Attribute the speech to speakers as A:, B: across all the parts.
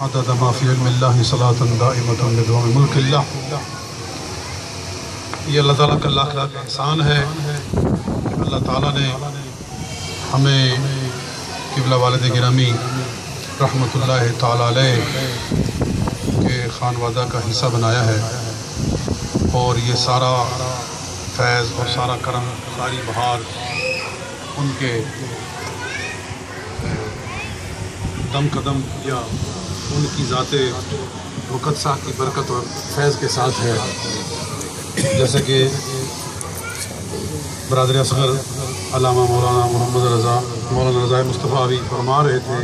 A: عدد ما فی علم اللہ صلاۃ دائمۃ بدوام ملک اللہ۔ یہ اللہ تعالیٰ کا لاکھ لاکھ احسان ہے کہ اللہ تعالیٰ نے ہمیں قبلہ والد گرامی رحمۃ اللہ تعالیٰ علیہ کے خانوادہ کا حصہ بنایا ہے، اور یہ سارا فیض اور سارا کرم، ساری بہار ان کے دم قدم یا ان کی ذات مقدسہ کی برکت اور فیض کے ساتھ ہے۔ جیسے کہ برادر اصغر علامہ مولانا محمد رضا مولانا رضا مصطفیٰ ابھی فرما رہے تھے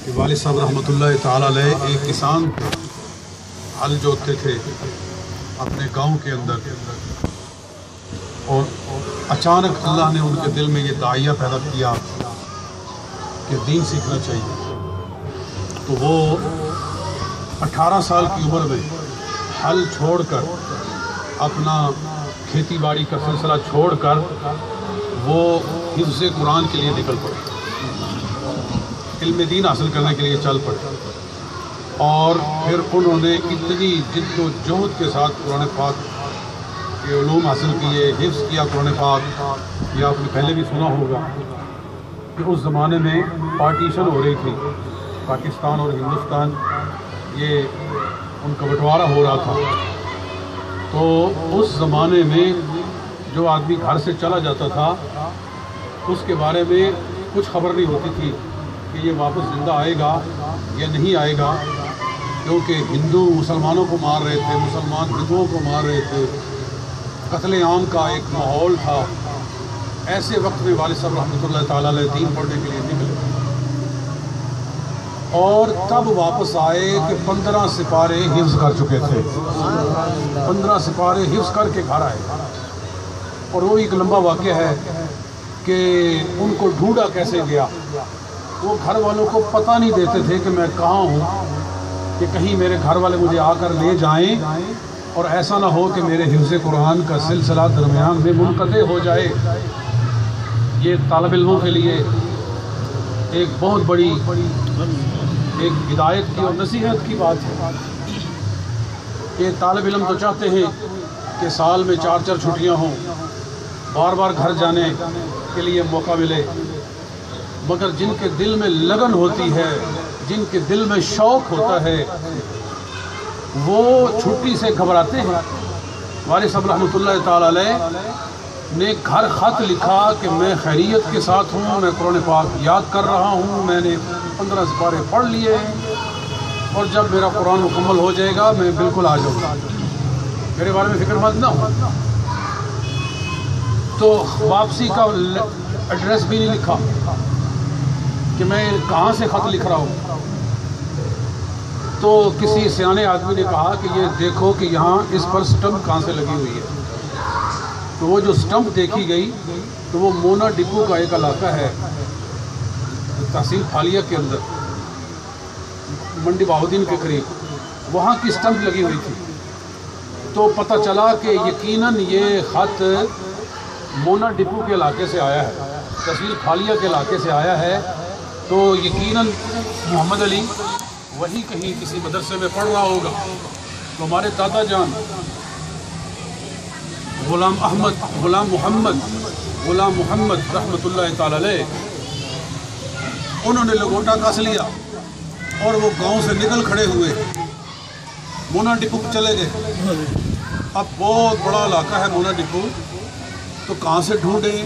A: کہ والد صاحب رحمۃ اللہ تعالیٰ علیہ ایک کسان تھے، ہل جوتتے تھے اپنے گاؤں کے اندر، اور اچانک اللہ نے ان کے دل میں یہ داعیہ پیدا کیا کہ دین سیکھنا چاہیے۔ تو وہ 18 سال کی عمر میں ہل چھوڑ کر، اپنا کھیتی باڑی کا سلسلہ چھوڑ کر، وہ حفظ قرآن کے لیے نکل پڑے، علم دین حاصل کرنے کے لیے چل پڑے، اور پھر انہوں نے اتنی جد و جہد کے ساتھ قرآن پاک کے علوم حاصل کیے، حفظ کیا قرآن پاک۔ یہ آپ نے پہلے بھی سنا ہوگا کہ اس زمانے میں پارٹیشن ہو رہی تھی، پاکستان اور ہندوستان، یہ ان کا بٹوارہ ہو رہا تھا۔ تو اس زمانے میں جو آدمی گھر سے چلا جاتا تھا اس کے بارے میں کچھ خبر نہیں ہوتی تھی کہ یہ واپس زندہ آئے گا یا نہیں آئے گا، کیونکہ ہندو مسلمانوں کو مار رہے تھے، مسلمان ہندوؤں کو مار رہے تھے، قتل عام کا ایک ماحول تھا۔ ایسے وقت میں والد صاحب رحمۃ اللہ تعالیٰ علیہ دین پڑھنے کے لیے نکلے، اور تب واپس آئے کہ 15 سپارے حفظ کر چکے تھے، 15 سپارے حفظ کر کے گھر آئے۔ اور وہ ایک لمبا واقعہ ہے کہ ان کو ڈھونڈا کیسے گیا۔ وہ گھر والوں کو پتہ نہیں دیتے تھے کہ میں کہاں ہوں، کہ کہیں میرے گھر والے مجھے آ کر لے جائیں، اور ایسا نہ ہو کہ میرے حفظ قرآن کا سلسلہ درمیان میں منقطع ہو جائے۔ یہ طالب علموں کے لیے ایک بہت بڑی ایک ہدایت کی اور نصیحت کی بات ہے کہ طالب علم تو چاہتے ہیں کہ سال میں 4 چھٹیاں ہوں، بار بار گھر جانے کے لیے موقع ملے، مگر جن کے دل میں لگن ہوتی ہے، جن کے دل میں شوق ہوتا ہے، وہ چھٹی سے گھبراتے ہیں۔ والد صاحب رحمۃ اللہ تعالیٰ علیہ نے گھر خط لکھا کہ میں خیریت کے ساتھ ہوں، میں قرآن پاک یاد کر رہا ہوں، میں نے 15 سپارے پڑھ لیے ہیں، اور جب میرا قرآن مکمل ہو جائے گا میں بالکل آ جاؤں گا، میرے بارے میں فکر مند نہ ہو۔ تو واپسی کا ایڈریس بھی نہیں لکھا کہ میں کہاں سے خط لکھ رہا ہوں۔ تو کسی سیانے آدمی نے کہا کہ یہ دیکھو کہ یہاں اس پر سٹمپ کہاں سے لگی ہوئی ہے۔ تو وہ جو سٹمپ دیکھی گئی تو وہ مونا ڈپو کا ایک علاقہ ہے تحصیل پھالیہ کے اندر، منڈی بہاؤدین کے قریب، وہاں کی سٹمپ لگی ہوئی تھی۔ تو پتہ چلا کہ یقیناً یہ خط مونا ڈپو کے علاقے سے آیا ہے، تحصیل پھالیہ کے علاقے سے آیا ہے۔ تو یقیناً محمد علی وہی کہیں کسی مدرسے میں پڑھ رہا ہوگا۔ تو ہمارے دادا جان غلام محمد رحمۃ اللہ تعالیٰ علیہ، انہوں نے لگوٹا کس لیا اور وہ گاؤں سے نکل کھڑے ہوئے، مونا ڈپو چلے گئے۔ اب بہت بڑا علاقہ ہے مونا ڈپو، تو کہاں سے ڈھونڈیں،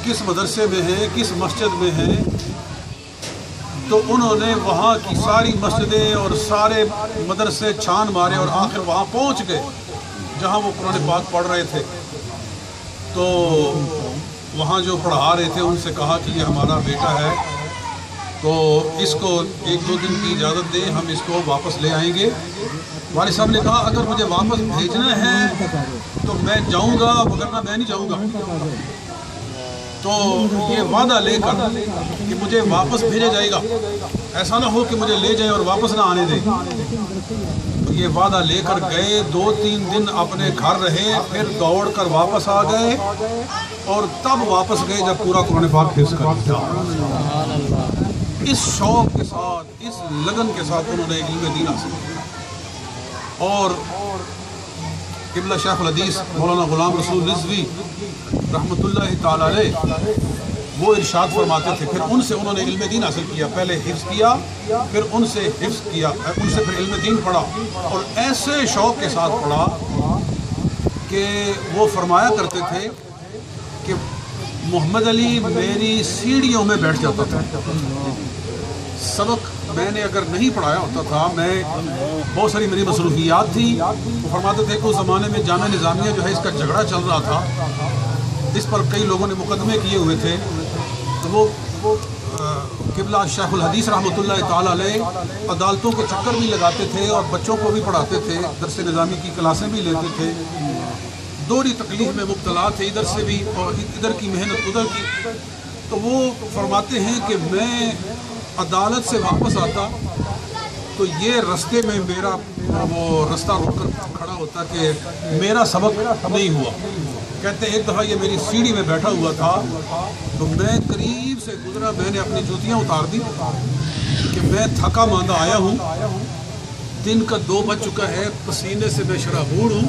A: کس مدرسے میں ہے، کس مسجد میں ہے۔ تو انہوں نے وہاں کی ساری مسجدیں اور سارے مدرسے چھان مارے، اور آخر وہاں پہنچ گئے جہاں وہ قرآن پاک پڑھ رہے تھے۔ تو وہاں جو پڑھا رہے تھے ان سے کہا کہ یہ ہمارا بیٹا ہے، تو اس کو 1-2 دن کی اجازت دیں، ہم اس کو واپس لے آئیں گے۔ والد صاحب نے کہا اگر مجھے واپس بھیجنا ہے تو میں جاؤں گا، ورنہ میں نہیں جاؤں گا۔ تو یہ وعدہ لے کر کہ مجھے واپس بھیجا جائے گا، ایسا نہ ہو کہ مجھے لے جائیں اور واپس نہ آنے دیں۔ یہ وعدہ لے کر گئے، 2-3 دن اپنے گھر رہے، پھر دوڑ کر واپس آ گئے، اور تب واپس گئے جب پورا قرآن پاک حفظ کر لیا۔ اس شوق کے ساتھ، اس لگن کے ساتھ انہوں نے علم دین حاصل کیا۔ اور قبلہ شیخ الحدیث مولانا غلام رسول رضوی رحمۃ اللہ تعالی علیہ وہ ارشاد فرماتے تھے، پھر ان سے انہوں نے علم دین حاصل کیا، پہلے حفظ کیا، پھر ان سے حفظ کیا، ان سے پھر علم دین پڑھا، اور ایسے شوق کے ساتھ پڑھا کہ وہ فرمایا کرتے تھے کہ محمد علی میری سیڑھیوں میں بیٹھ جاتا تھا۔ سبق میں نے اگر نہیں پڑھایا ہوتا تھا، میں بہت ساری میری مصروفیات تھی، وہ فرماتے تھے کہ اس زمانے میں جامعہ نظامیہ جو ہے اس کا جھگڑا چل رہا تھا، اس پر کئی لوگوں نے مقدمے کیے ہوئے تھے، تو وہ قبلہ شیخ الحدیث رحمۃ اللہ تعالی علیہ عدالتوں کے چکر بھی لگاتے تھے اور بچوں کو بھی پڑھاتے تھے، درس نظامی کی کلاسیں بھی لیتے تھے، دوہری تکلیف میں مبتلا تھے، ادھر سے بھی اور ادھر کی محنت ادھر کی۔ تو وہ فرماتے ہیں کہ میں عدالت سے واپس آتا تو یہ رستے میں میرا وہ رستہ روک کر کھڑا ہوتا کہ میرا سبق نہیں ہوا۔ کہتے ہیں ایک دفعہ یہ میری سیڑھی میں بیٹھا ہوا تھا تو میں قریب سے گزرا، میں نے اپنی جوتیاں اتار دی کہ میں تھکا ماندہ آیا ہوں، دن کا 2 بج چکا ہے، پسینے سے میں شرابور ہوں،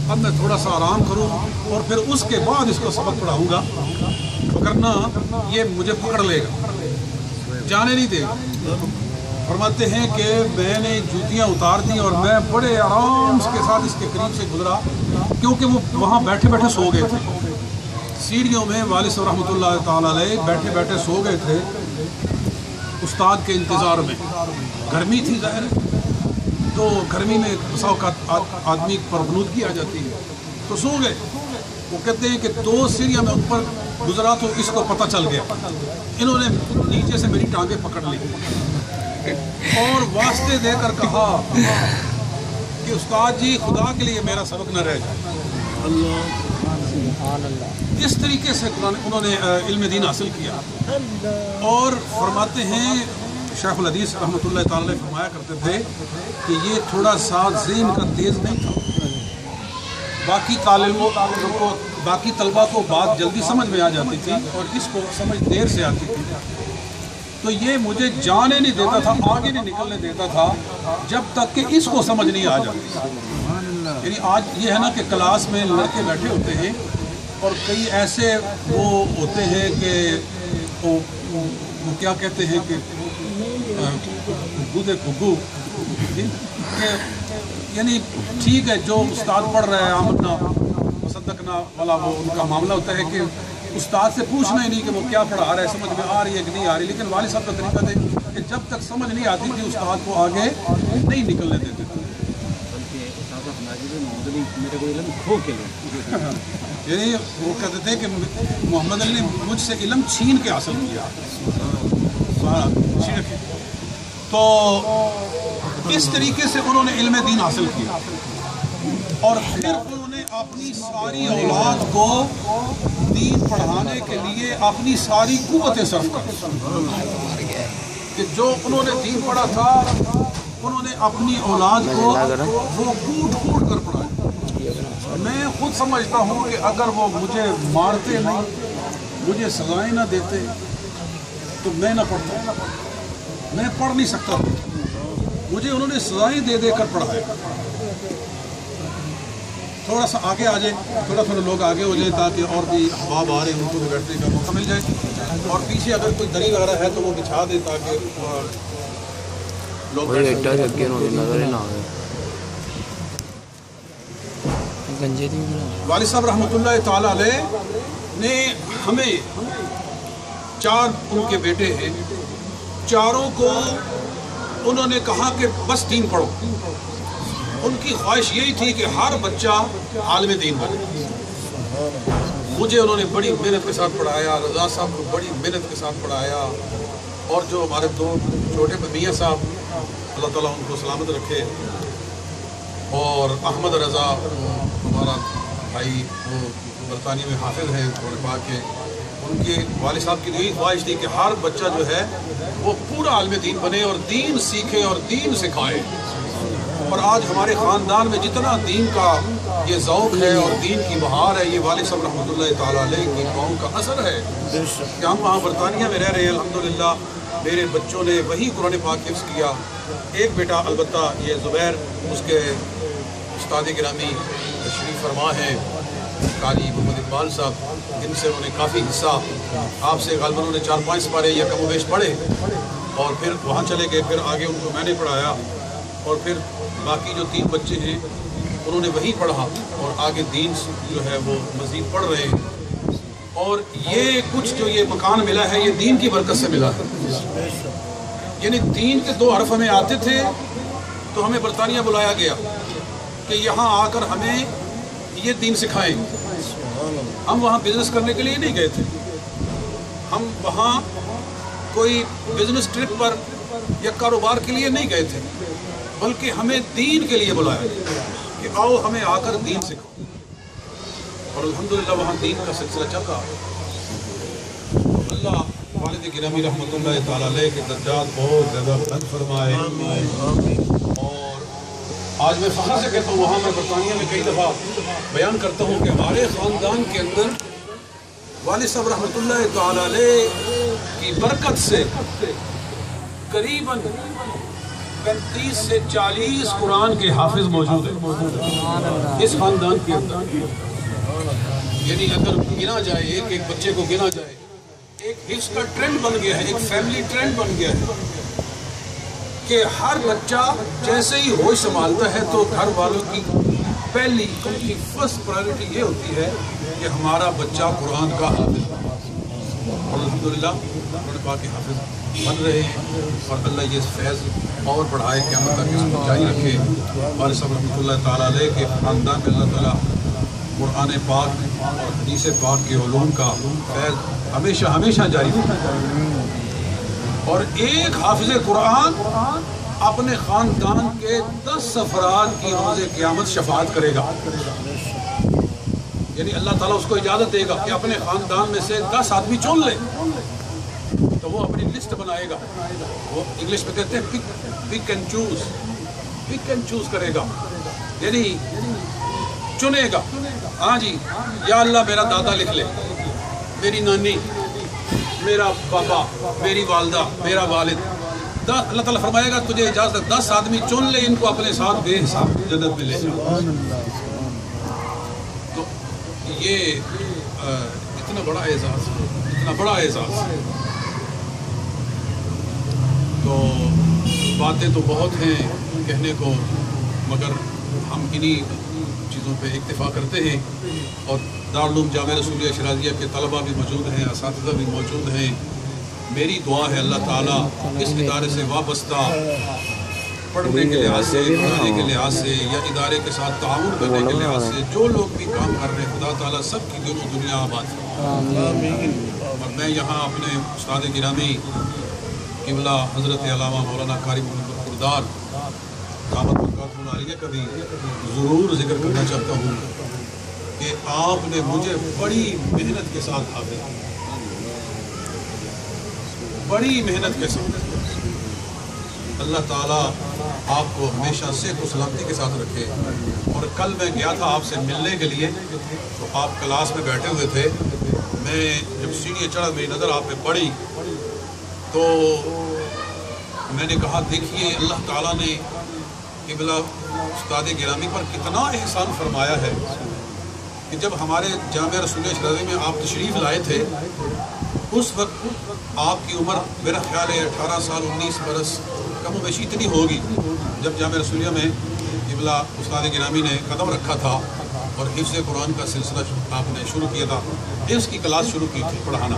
A: اب میں تھوڑا سا آرام کروں اور پھر اس کے بعد اس کو سبق پڑھاؤں گا، ورنہ یہ مجھے پکڑ لے گا، جانے نہیں دے گا۔ فرماتے ہیں کہ میں نے جوتیاں اتار دیں اور میں بڑے آرام کے ساتھ اس کے قریب سے گزرا، کیونکہ وہ وہاں بیٹھے بیٹھے سو گئے تھے سیڑھیوں میں، والد صاحب رحمۃ اللہ تعالی علیہ بیٹھے بیٹھے سو گئے تھے استاد کے انتظار میں۔ گرمی تھی ظاہر، تو گرمی میں بسا اوقات آدمی پر غنودگی آ جاتی ہے، تو سو گئے۔ وہ کہتے ہیں کہ 2 سیڑھیاں میں اوپر گزرا تو اس کو پتہ چل گیا، انہوں نے نیچے سے میری ٹانگیں پکڑ لی اور واسطے دے کر کہا کہ استاد جی خدا کے لیے میرا سبق نہ رہ جائے۔ اس طریقے سے انہوں نے علم دین حاصل کیا، اور فرماتے ہیں شیخ الحدیث رحمۃ اللہ تعالی علیہ فرمایا کرتے تھے کہ یہ تھوڑا سا ذہن کا تیز نہیں تھا، باقی طلبہ کو بات جلدی سمجھ میں آ جاتی تھی اور اس کو سمجھ دیر سے آتی تھی، تو یہ مجھے جانے نہیں دیتا تھا، آگے نہیں نکلنے دیتا تھا جب تک کہ اس کو سمجھ نہیں آ جاتی۔ یعنی آج یہ ہے نا کہ کلاس میں لڑکے بیٹھے ہوتے ہیں اور کئی ایسے وہ ہوتے ہیں کہ وہ کیا کہتے ہیں کہ گھگو کہ یعنی ٹھیک ہے جو استاد پڑھ رہا ہے آمدنا مصدقنا والا، وہ ان کا معاملہ ہوتا ہے کہ استاد سے پوچھنا ہی نہیں کہ وہ کیا پڑھا رہا ہے، سمجھ میں آ رہی ہے کہ نہیں آ رہی، لیکن والد صاحب کا طریقہ تھا کہ جب تک سمجھ نہیں آتی تھی استاد کو آگے نہیں نکلنے دیتے تھے۔ یعنی وہ کہتے تھے کہ محمد علی نے مجھ سے علم چھین کے حاصل کیا، تو اس طریقے سے انہوں نے علم دین حاصل کیا، اور پھر انہوں نے اپنی ساری اولاد کو دین پڑھانے کے لیے اپنی ساری قوتیں صرف کر کہ جو انہوں نے دین پڑھا تھا انہوں نے اپنی اولاد کو وہ کوٹ کوٹ کر پڑھایا۔ میں خود سمجھتا ہوں کہ اگر وہ مجھے مارتے نہیں، مجھے سزائیں نہ دیتے تو میں نہ پڑھتا، میں پڑھ نہیں سکتا، مجھے انہوں نے سزائیں دے دے کر پڑھایا۔ تھوڑا سا آگے آ جائے، تھوڑا لوگ آگے ہو جائیں تاکہ اور بھی احباب آ رہے ہیں ان کو بھی بیٹھنے کا موقع مل جائے، اور پیچھے اگر کوئی دری وغیرہ ہے تو وہ بچھا دیں تاکہ لوگ والد صاحب رحمۃ اللہ تعالی علیہ نے ہمیں 4 ان کے بیٹے ہیں، چاروں کو انہوں نے کہا کہ بس دین پڑھو۔ ان کی خواہش یہی تھی کہ ہر بچہ عالم دین بنے۔ مجھے انہوں نے بڑی محنت کے ساتھ پڑھایا، رضا صاحب کو بڑی محنت کے ساتھ پڑھایا، اور جو ہمارے 2 چھوٹے میاں صاحب اللہ تعالیٰ ان کو سلامت رکھے، اور احمد رضا ہمارا بھائی وہ برطانیہ میں حافظ ہیں قرآن پاک کے، ان کے والد صاحب کی یہی خواہش تھی کہ ہر بچہ جو ہے وہ پورا عالم دین بنے اور دین سیکھے اور دین سکھائے۔ اور آج ہمارے خاندان میں جتنا دین کا یہ ذوق ہے اور دین کی بہار ہے، یہ والد صاحب رحمۃ اللہ تعالیٰ علیہ کی دعاؤں کا اثر ہے کہ ہم وہاں برطانیہ میں رہ رہے ہیں الحمدللہ، میرے بچوں نے وہی قرآن پاک حفظ کیا. ایک بیٹا البتہ یہ زبیر، اس کے استاد گرامی تشریف فرما ہیں قاری محمد اقبال صاحب، ان سے انہوں نے کافی حصہ آپ سے غالباً انہوں نے 4-5 سپارے یا کم و بیش پڑھے، اور پھر وہاں چلے گئے. پھر آگے ان کو میں نے پڑھایا، اور پھر باقی جو 3 بچے ہیں انہوں نے وہی پڑھا اور آگے دین جو ہے وہ مزید پڑھ رہے ہیں. اور یہ کچھ جو یہ مکان ملا ہے یہ دین کی برکت سے ملا ہے. یعنی دین کے 2 حرف ہمیں آتے تھے تو ہمیں برطانیہ بلایا گیا کہ یہاں آ کر ہمیں یہ دین سکھائیں. ہم وہاں بزنس کرنے کے لیے نہیں گئے تھے، ہم وہاں کوئی بزنس ٹرپ پر یا کاروبار کے لیے نہیں گئے تھے، بلکہ ہمیں دین کے لیے بلایا کہ آؤ ہمیں آ کر دین سکھاؤ. اور الحمدللہ وہاں دین کا سلسلہ چل رہا ہے. اللہ والد گرامی رحمۃ اللہ تعالیٰ علیہ کے درجات بہت زیادہ بلند فرمائے. اور آج میں فخر سے کہتا ہوں، وہاں میں برطانیہ میں کئی دفعہ بیان کرتا ہوں کہ ہمارے خاندان کے اندر والد صاحب رحمۃ اللہ تعالیٰ علیہ کی برکت سے قریباً 35 سے 40 قرآن کے حافظ موجود ہیں اس خاندان کے اندر. یعنی اگر گنا جائے ایک بچے کو گنا جائے، ایک حفظ کا ٹرینڈ بن گیا ہے، ایک فیملی ٹرینڈ بن گیا ہے کہ ہر بچہ جیسے ہی ہوش سنبھالتا ہے تو گھر والوں کی پہلی ان کی فرسٹ پرائیورٹی یہ ہوتی ہے کہ ہمارا بچہ قرآن کا حافظ. اور الحمدللہ قرآن پاک کے حافظ بن رہے ہیں، اور اللہ یہ فیض اور بڑھائے، قیامت تک اس کو جاری رکھے. والد صاحب رحمۃ اللہ تعالیٰ علیہ کے خاندان میں اللہ تعالیٰ قرآن پاک اور حدیث پاک کے علوم کا فیض ہمیشہ ہمیشہ جاری رکھے. اور ایک حافظ قرآن اپنے خاندان کے 10 افراد کی روز قیامت شفاعت کرے گا. یعنی اللہ تعالیٰ اس کو اجازت دے گا کہ اپنے خاندان میں سے 10 آدمی چن لے، تو وہ اپنی لسٹ بنائے گا. وہ انگلش میں کہتے ہیں پک اینڈ چوز کرے گا، یعنی چنے گا. ہاں جی، یا اللہ میرا دادا لکھ لے، میری نانی، میرا بابا، میری والدہ، میرا والد. اللہ تعالیٰ فرمائے گا تجھے اجازت 10 آدمی چن لے، ان کو اپنے ساتھ بے حساب جنت میں لے جا. تو یہ اتنا بڑا اعزاز، اتنا بڑا اعزاز. تو باتیں تو بہت ہیں کہنے کو، مگر ہم انہی چیزوں پہ اکتفا کرتے ہیں. اور دارالعلوم جامعہ رسولیہ شرازیہ کے طلباء بھی موجود ہیں، اساتذہ بھی موجود ہیں. میری دعا ہے اللہ تعالیٰ اس ادارے سے وابستہ پڑھنے کے لحاظ سے، پڑھانے کے لحاظ سے، یا ادارے کے ساتھ تعاون کرنے کے لحاظ سے جو لوگ بھی کام کر رہے ہیں، خدا تعالیٰ سب کی دل و دنیا آباد کرے. اور میں یہاں اپنے استاد گرامی قبلہ حضرت علامہ مولانا قاری محمد بردار دامت برکاتہ العالیہ کا بھی ضرور ذکر کرنا چاہتا ہوں کہ آپ نے مجھے بڑی محنت کے ساتھ حافظ، بڑی محنت کے ساتھ. اللہ تعالیٰ آپ کو ہمیشہ صحت و سلامتی کے ساتھ رکھے. اور کل میں گیا تھا آپ سے ملنے کے لیے، تو آپ کلاس میں بیٹھے ہوئے تھے. میں جب سیڑھی چڑھا میری نظر آپ پہ پڑی تو میں نے کہا دیکھیے اللہ تعالیٰ نے قبلہ استاد گرامی پر کتنا احسان فرمایا ہے کہ جب ہمارے جامعہ رسولیہ شرازیہ میں آپ تشریف لائے تھے، اس وقت آپ کی عمر میرا خیال ہے 18 سال 19 برس کم و بیشی اتنی ہوگی جب جامعہ رسولیہ میں قبلہ استاد گرامی نے قدم رکھا تھا اور حفظ قرآن کا سلسلہ آپ نے شروع کیا تھا، حفظ کی کلاس شروع کی تھی پڑھانا.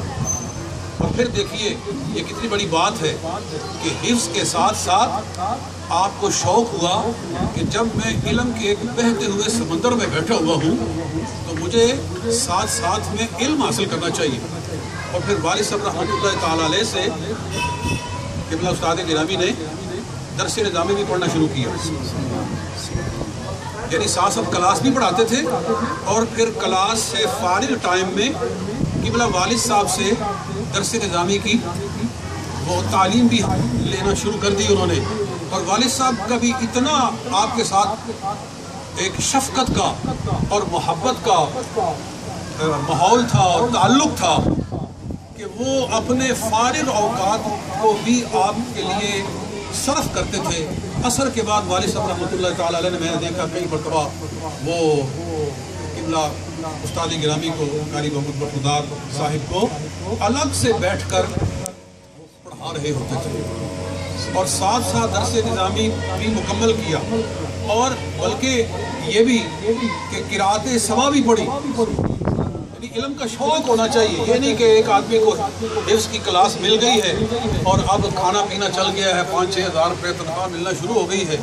A: اور پھر دیکھیے یہ کتنی بڑی بات ہے کہ حفظ کے ساتھ ساتھ آپ کو شوق ہوا کہ جب میں علم کے ایک بہتے ہوئے سمندر میں بیٹھا ہوا ہوں تو مجھے ساتھ ساتھ میں علم حاصل کرنا چاہیے. اور پھر والد صاحب رحمۃ اللہ تعالیٰ علیہ سے قبلہ استاد گرامی نے درس نظامی بھی پڑھنا شروع کیا. یعنی ساتھ ساتھ کلاس بھی پڑھاتے تھے، اور پھر کلاس سے فارغ ٹائم میں قبلہ والد صاحب سے درس نظامی کی وہ تعلیم بھی لینا شروع کر دی انہوں نے. اور والد صاحب کا بھی اتنا آپ کے ساتھ ایک شفقت کا اور محبت کا ماحول تھا اور تعلق تھا کہ وہ اپنے فارغ اوقات کو بھی آپ کے لیے صرف کرتے تھے۔ عصر کے بعد والد صاحب رحمۃ اللہ تعالیٰ علیہ نے میں نے دیکھا کئی مرتبہ وہ قبلہ استاد گرامی کو قاری محمد برخوردار صاحب کو الگ سے بیٹھ کر پڑھا رہے ہوتے تھے، اور ساتھ ساتھ درس نظامی بھی مکمل کیا، اور بلکہ یہ بھی کہ قرأت سبا بھی پڑھی۔ یعنی علم کا شوق ہونا چاہیے، یہ نہیں کہ ایک آدمی کو حفظ کی کلاس مل گئی ہے اور اب کھانا پینا چل گیا ہے، 5-6 ہزار روپے تنخواہ ملنا شروع ہو گئی ہے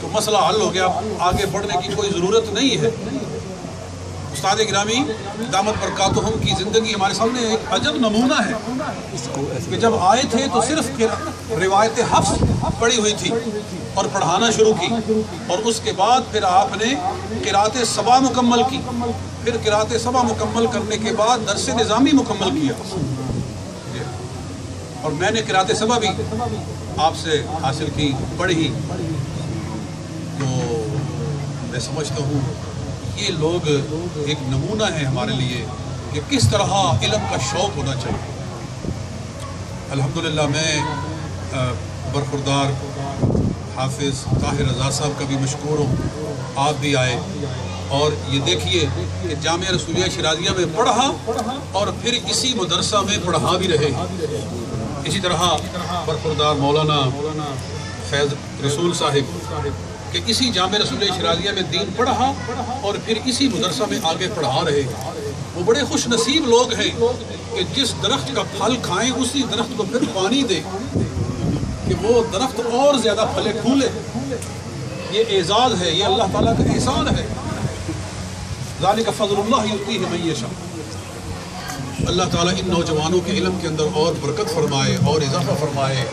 A: تو مسئلہ حل ہو گیا، آگے بڑھنے کی کوئی ضرورت نہیں ہے۔ استاد گرامی دامت برکاتہم کی زندگی ہمارے سامنے ایک عجب نمونہ ہے کہ جب آئے تھے تو صرف روایت حفظ پڑھی ہوئی تھی اور پڑھانا شروع کی، اور اس کے بعد پھر آپ نے قرأت سبا مکمل کی، پھر قرأت سبا مکمل کرنے کے بعد درس نظامی مکمل کیا، اور میں نے قرأت سبا بھی آپ سے حاصل کی، پڑھی۔ تو میں سمجھتا ہوں یہ لوگ ایک نمونہ ہے ہمارے لیے کہ کس طرح علم کا شوق ہونا چاہیے۔ الحمدللہ میں برخوردار حافظ طاہر رضا صاحب کا بھی مشکور ہوں، آپ بھی آئے اور یہ دیکھیے کہ جامعہ رسولیہ شیرازیہ میں پڑھا اور پھر اسی مدرسہ میں پڑھا بھی رہے۔ اسی طرح برخوردار مولانا فیض رسول صاحب کہ اسی جامعہ رسولیہ شیرازیہ میں دین پڑھا اور پھر اسی مدرسہ میں آگے پڑھا رہے۔ وہ بڑے خوش نصیب لوگ ہیں کہ جس درخت کا پھل کھائیں اسی درخت کو پھر پانی دیں کہ وہ درخت اور زیادہ پھلے پھولے۔ یہ اعزاز ہے، یہ اللہ تعالیٰ کا احسان ہے۔ ذالک فضل اللہ یؤتیہ من یشاء۔ اللہ تعالیٰ ان نوجوانوں کے علم کے اندر اور برکت فرمائے اور اضافہ فرمائے۔